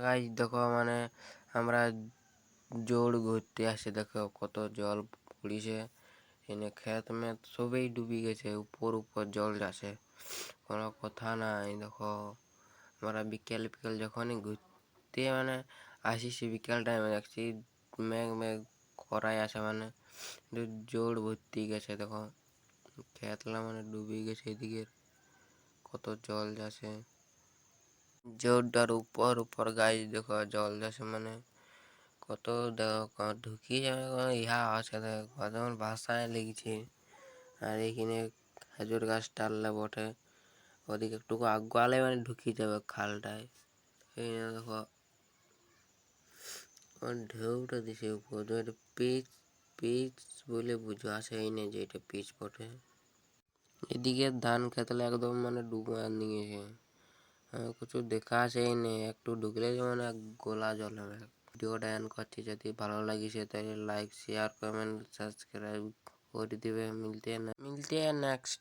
Guys দেখো মানে আমরা জোড় ঘুরতে আসে, দেখো কত জল পড়িছে এনে ক্ষেত মেত সবই ডুবি গেছে, উপর উপর জল যাচ্ছে, কোনো কথা নাই। দেখো আমরা বিকেল বিকেল যখনই ঘুরতে মানে আসিছি বিকেল টাইমে দেখছি মেঘ মেঘ করাই আছে, মানে জোড় ভর্তি গেছে। দেখো ক্ষেতলা মানে ডুবি গেছে, এদিকে কত জল যাচ্ছে জোরটার উপর উপর গাছ, দেখো জল যাচ্ছে মানে কত দেখো ঢুকি যাবে ইহা আছে, দেখো যেমন ভাষায় লেগেছে। আর এখানে খেজুর গাছ টাললে বটে, ওদিকে একটু আগুয়ালে মানে ঢুকি যাবে খালটায়। এই দেখো ঢেউটা দিছে উপর, পিচ পিচ বলে বুঝো আছে এই নেই যে এটা পিচ বটে। এদিকে ধান খেতলে একদম মানে ডুবা নিয়েছে, কিছু দেখা আছে এই নেই, একটু ঢুকলে যেমন এক গোলা জল হবে। ভিডিওটা এন্ড করছি, যদি ভালো লাগিছে তাহলে লাইক শেয়ার কমেন্ট সাবস্ক্রাইব করে দিবে। মিলতে हैं नेक्स्ट